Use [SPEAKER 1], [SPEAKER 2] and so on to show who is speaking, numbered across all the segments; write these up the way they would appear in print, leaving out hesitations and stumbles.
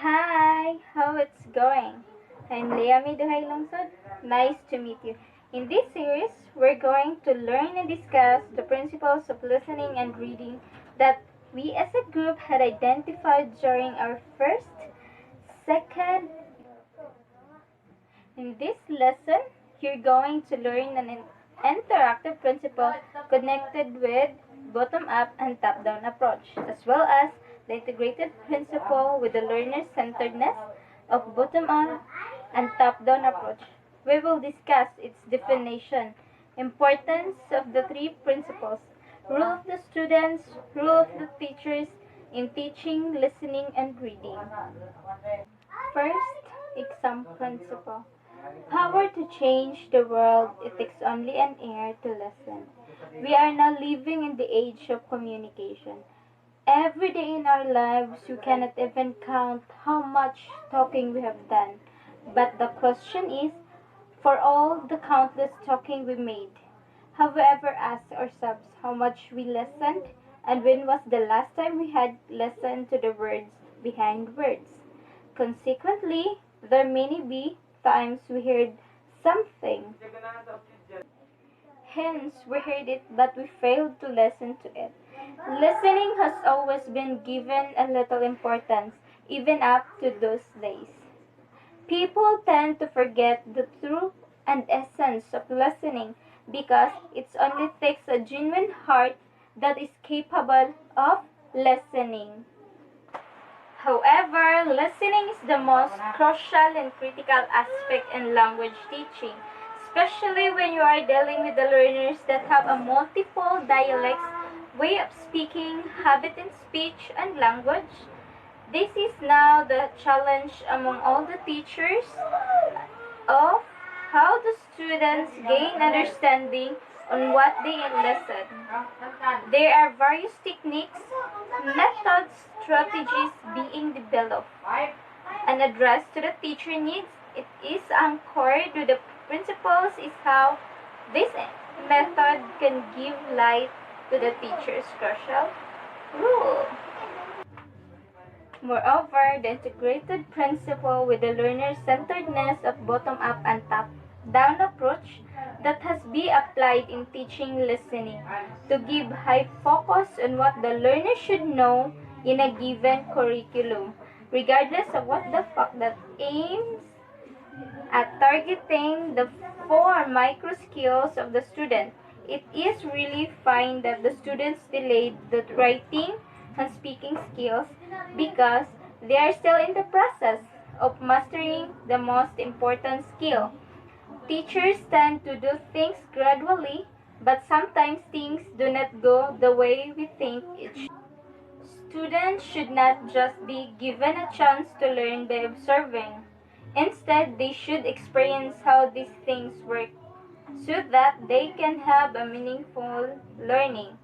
[SPEAKER 1] Hi, how it's going? I'm LEAH DUHAYLUNGSOD. Nice to meet you. In this series, we're going to learn and discuss the principles of listening and reading that we as a group had identified during our first, second. In this lesson, you're going to learn an interactive principle connected with bottom-up and top-down approach, as well as the integrated principle with the learner-centeredness of bottom-up and top-down approach. We will discuss its definition, importance of the three principles, role of the students, role of the teachers in teaching, listening, and reading. First, exam principle. Power to change the world, it takes only an ear to listen. We are now living in the age of communication. Every day in our lives, we cannot even count how much talking we have done. But the question is, for all the countless talking we made, have we ever asked ourselves how much we listened? And when was the last time we had listened to the words behind words? Consequently, there may be times we heard something. Hence, we heard it, but we failed to listen to it. Listening has always been given a little importance, even up to those days. People tend to forget the truth and essence of listening because it only takes a genuine heart that is capable of listening. However, listening is the most crucial and critical aspect in language teaching, especially when you are dealing with the learners that have a multiple dialects, way of speaking, habit in speech, and language. This is now the challenge among all the teachers of how the students gain understanding on what they listen. There are various techniques, methods, strategies being developed. An address to the teacher needs, it is anchored to the principles is how this method can give light to the teacher's crucial rule. Moreover, the integrated principle with the learner-centeredness of bottom-up and top-down approach that has been applied in teaching listening to give high focus on what the learner should know in a given curriculum, regardless of what the fact that aims at targeting the four micro skills of the student. It is really fine that the students delayed the writing and speaking skills because they are still in the process of mastering the most important skill. Teachers tend to do things gradually, but sometimes things do not go the way we think it should. Students should not just be given a chance to learn by observing. Instead, they should experience how these things work so that they can have a meaningful learning.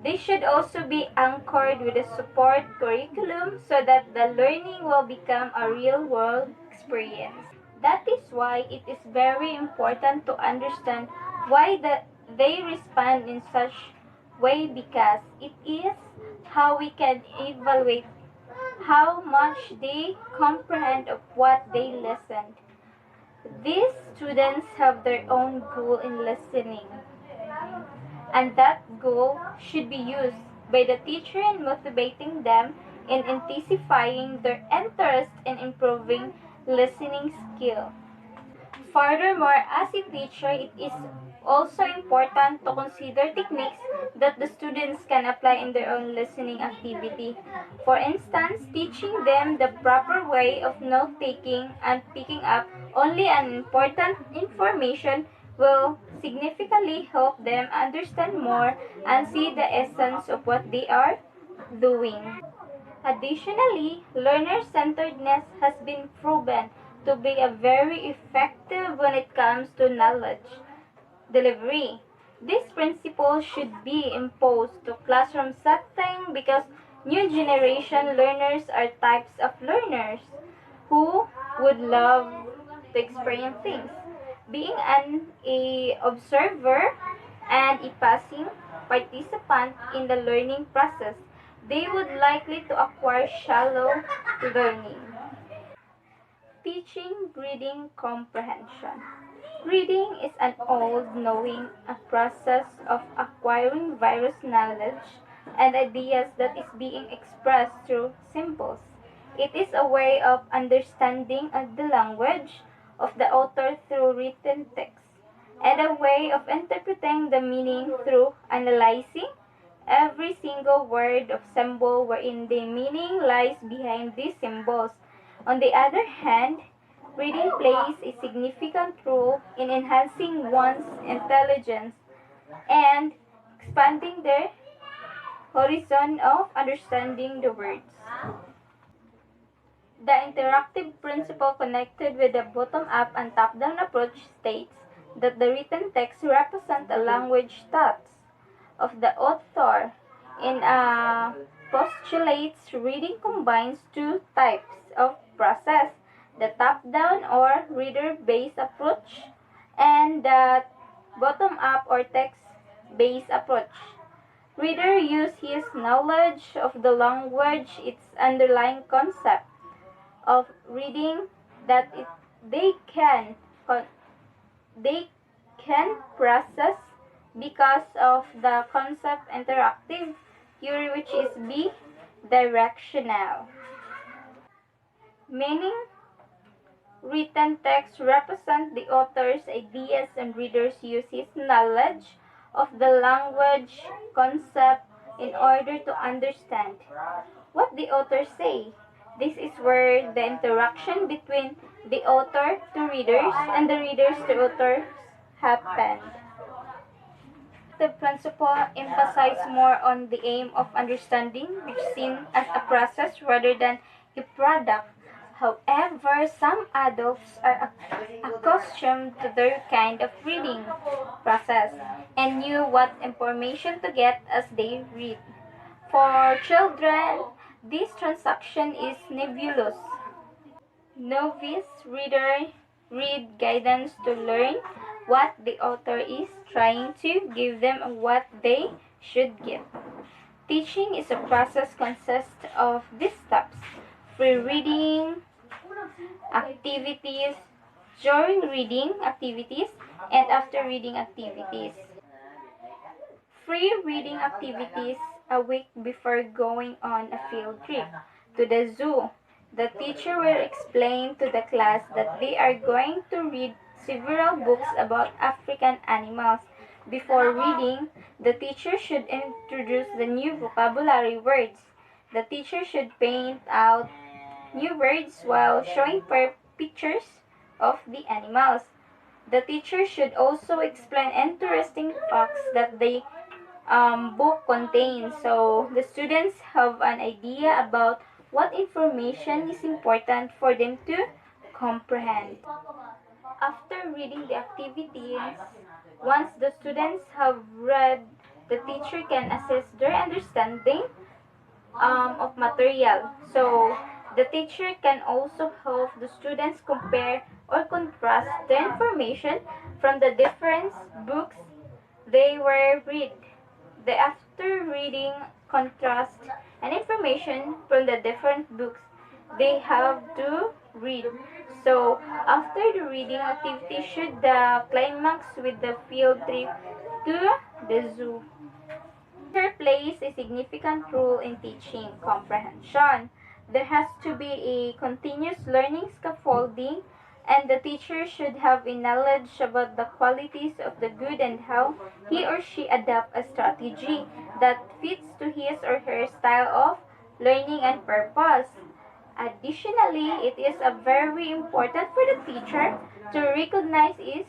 [SPEAKER 1] They should also be anchored with a support curriculum so that the learning will become a real-world experience. That is why it is very important to understand why they respond in such way because it is how we can evaluate how much they comprehend of what they listened. These students have their own goal in listening, and that goal should be used by the teacher in motivating them in intensifying their interest in improving listening skill. Furthermore, as a teacher, it is also important to consider techniques that the students can apply in their own listening activity. For instance, teaching them the proper way of note-taking and picking up only an important information will significantly help them understand more and see the essence of what they are doing. Additionally, learner-centeredness has been proven to be a very effective when it comes to knowledge delivery. This principle should be imposed to classroom setting because new generation learners are types of learners who would love to experience things. Being a observer and a passing participant in the learning process, they would likely to acquire shallow learning. Teaching reading comprehension. Reading is an old knowing, a process of acquiring various knowledge and ideas that is being expressed through symbols. It is a way of understanding the language of the author through written text, and a way of interpreting the meaning through analyzing every single word of symbol wherein the meaning lies behind these symbols. On the other hand, reading plays a significant role in enhancing one's intelligence and expanding their horizon of understanding the words. The interactive principle connected with the bottom-up and top-down approach states that the written text represents a language thoughts of the author. In postulates, reading combines two types of process: the top-down or reader-based approach and the bottom-up or text-based approach. Reader use his knowledge of the language, its underlying concept of reading that they can they can process because of the concept interactive theory, which is bi-directional. Meaning, written text represent the author's ideas and readers use his knowledge of the language concept in order to understand what the author say. This is where the interaction between the author to readers and the readers to authors happened. The principle emphasizes more on the aim of understanding, which is seen as a process rather than a product. However, some adults are accustomed to their kind of reading process and knew what information to get as they read. For children, this transaction is nebulous. Novice reader read guidance to learn what the author is trying to give them and what they should get. Teaching is a process consists of these steps: free reading activities, during reading activities, and after reading activities. Free reading activities a week before going on a field trip to the zoo. The teacher will explain to the class that they are going to read several books about African animals. Before reading, the teacher should introduce the new vocabulary words. The teacher should paint out new words while showing pictures of the animals. The teacher should also explain interesting facts that the book contains, so the students have an idea about what information is important for them to comprehend. After reading the activities, once the students have read, the teacher can assess their understanding of material. So the teacher can also help the students compare or contrast the information from the different books they were read. The after reading contrast and information from the different books they have to read. So after the reading activity should the climax with the field trip to the zoo. Teacher plays a significant role in teaching comprehension. There has to be a continuous learning scaffolding, and the teacher should have a knowledge about the qualities of the good and how he or she adapt a strategy that fits to his or her style of learning and purpose. Additionally, it is very important for the teacher to recognize is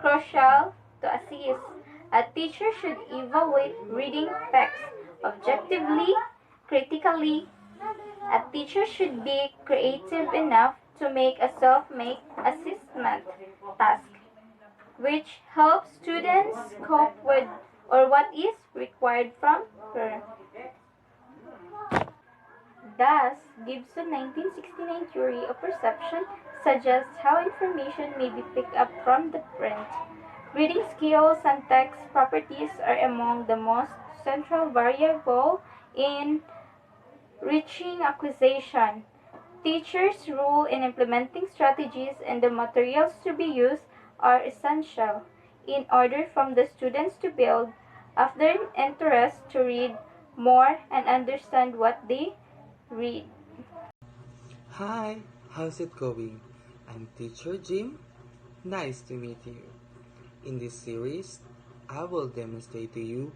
[SPEAKER 1] crucial to assist. A teacher should evaluate reading text objectively, critically. A teacher should be creative enough to make a self-made assessment task, which helps students cope with or what is required from her. Thus, Gibson's 1969 theory of perception suggests how information may be picked up from the print. Reading skills and text properties are among the most central variable in reaching acquisition. teacher's role in implementing strategies and the materials to be used are essential in order for the students to build up their interest to read more and understand what they read.
[SPEAKER 2] Hi, how's it going? I'm Teacher Jim. Nice to meet you. In this series, I will demonstrate to you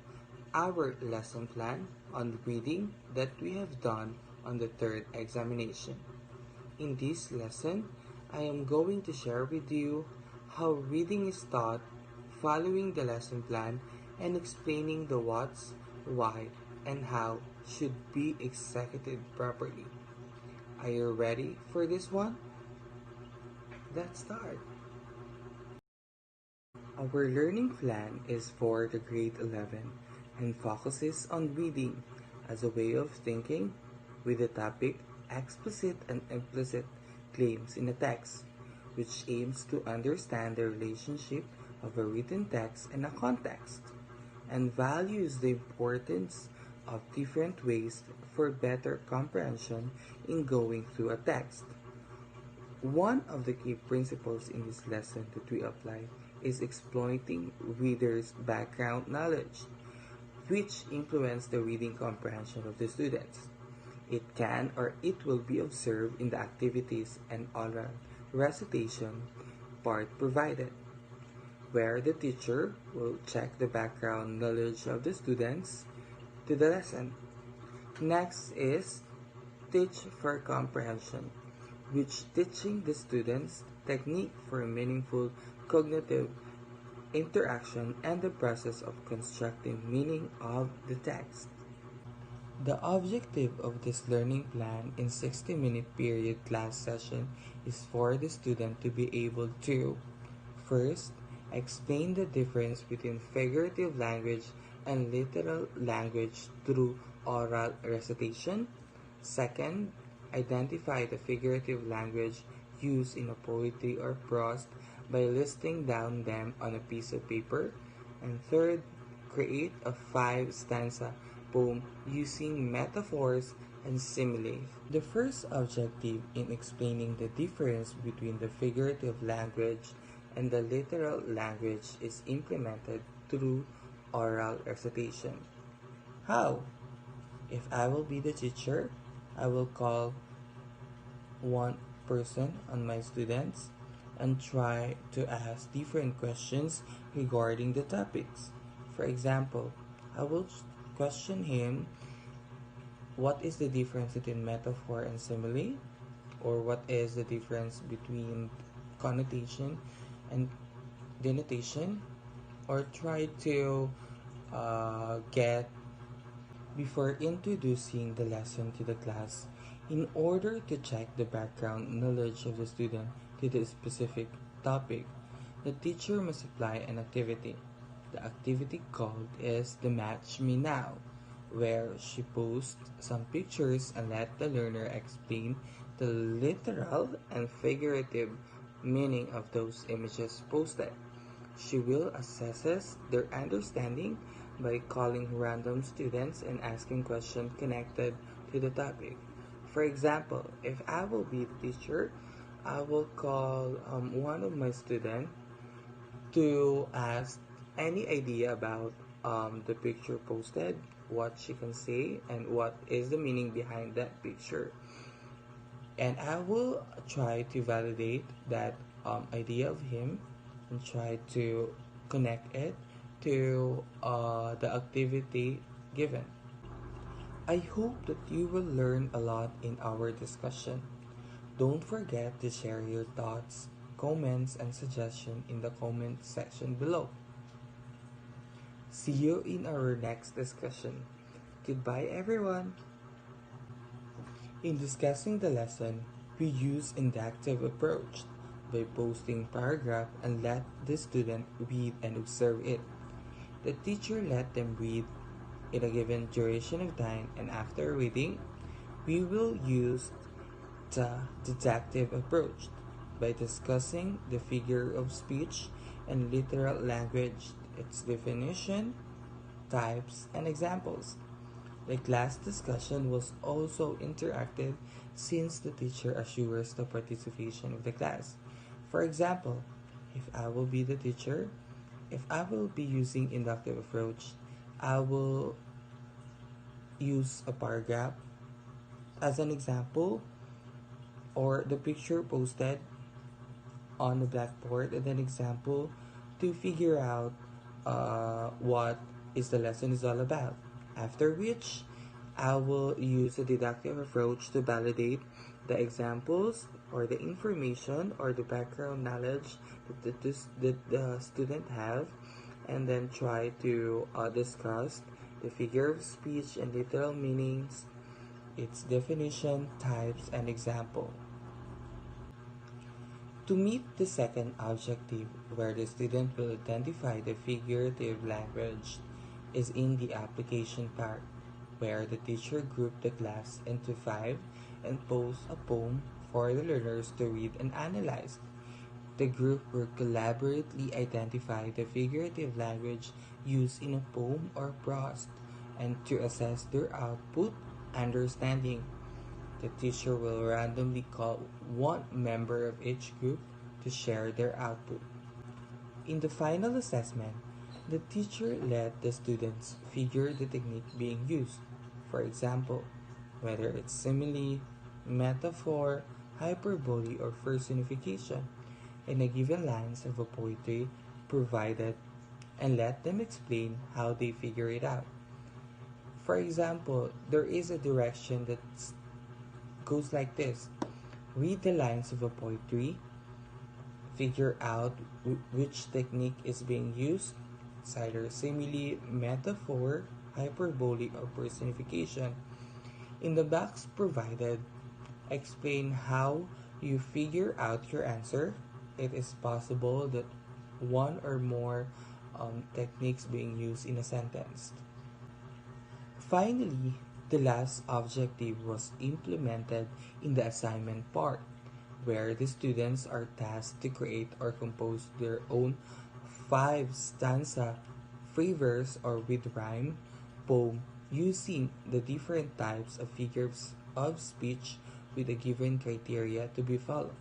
[SPEAKER 2] our lesson plan on reading that we have done on the third examination. In this lesson, I am going to share with you how reading is taught, following the lesson plan, and explaining the what's, why, and how should be executed properly. Are you ready for this one? Let's start. Our learning plan is for the grade 11 and focuses on reading as a way of thinking with the topic explicit and implicit claims in a text, which aims to understand the relationship of a written text and a context, and values the importance of different ways for better comprehension in going through a text. One of the key principles in this lesson that we apply is exploiting readers' background knowledge, which influence the reading comprehension of the students. It can or it will be observed in the activities and oral recitation part provided, where the teacher will check the background knowledge of the students to the lesson. Next is Teach for Comprehension, which teaching the students technique for meaningful cognitive interaction and the process of constructing meaning of the text. The objective of this learning plan in 60-minute period class session is for the student to be able to first, explain the difference between figurative language and literal language through oral recitation. Second, identify the figurative language used in a poetry or prose by listing down them on a piece of paper. And third, create a 5-stanza poem using metaphors and similes. The first objective in explaining the difference between the figurative language and the literal language is implemented through oral recitation. How? If I will be the teacher, I will call one person on my students and try to ask different questions regarding the topics. For example, I will question him what is the difference between metaphor and simile, or what is the difference between connotation and denotation, or try to get before introducing the lesson to the class. In order to check the background knowledge of the student to the specific topic, the teacher must apply an activity. The activity called is the Match Me Now, where she posts some pictures and let the learner explain the literal and figurative meaning of those images posted. She will assess their understanding by calling random students and asking questions connected to the topic. For example, if I will be the teacher, I will call one of my students to ask any idea about the picture posted, what she can say, and what is the meaning behind that picture. And I will try to validate that idea of him and try to connect it to the activity given. I hope that you will learn a lot in our discussion. Don't forget to share your thoughts, comments, and suggestions in the comment section below. See you in our next discussion. Goodbye, everyone. In discussing the lesson, we use inductive approach by posting paragraph and let the student read and observe it. The teacher let them read in a given duration of time, and after reading, we will use the deductive approach by discussing the figure of speech and literal language, its definition, types, and examples. The class discussion was also interactive since the teacher assures the participation of the class. For example, if I will be the teacher, if I will be using inductive approach, I will use a paragraph as an example or the picture posted on the blackboard and an example to figure out what is the lesson is all about. After which, I will use a deductive approach to validate the examples or the information or the background knowledge that the student have, and then try to discuss the figure of speech and literal meanings, its definition, types, and example. To meet the second objective, where the student will identify the figurative language, is in the application part, where the teacher grouped the class into 5 and posed a poem for the learners to read and analyze. The group will collaboratively identify the figurative language used in a poem or prose and to assess their output understanding. The teacher will randomly call one member of each group to share their output. In the final assessment, the teacher let the students figure the technique being used. For example, whether it's simile, metaphor, hyperbole, or personification in a given lines of a poetry provided, and let them explain how they figure it out. For example, there is a direction that goes like this. Read the lines of a poetry, figure out which technique is being used. It's either simile, metaphor, hyperbole, or personification. In the box provided, explain how you figure out your answer. It is possible that one or more techniques being used in a sentence. Finally, the last objective was implemented in the assignment part, where the students are tasked to create or compose their own 5-stanza, free verse, or with rhyme poem using the different types of figures of speech with a given criteria to be followed.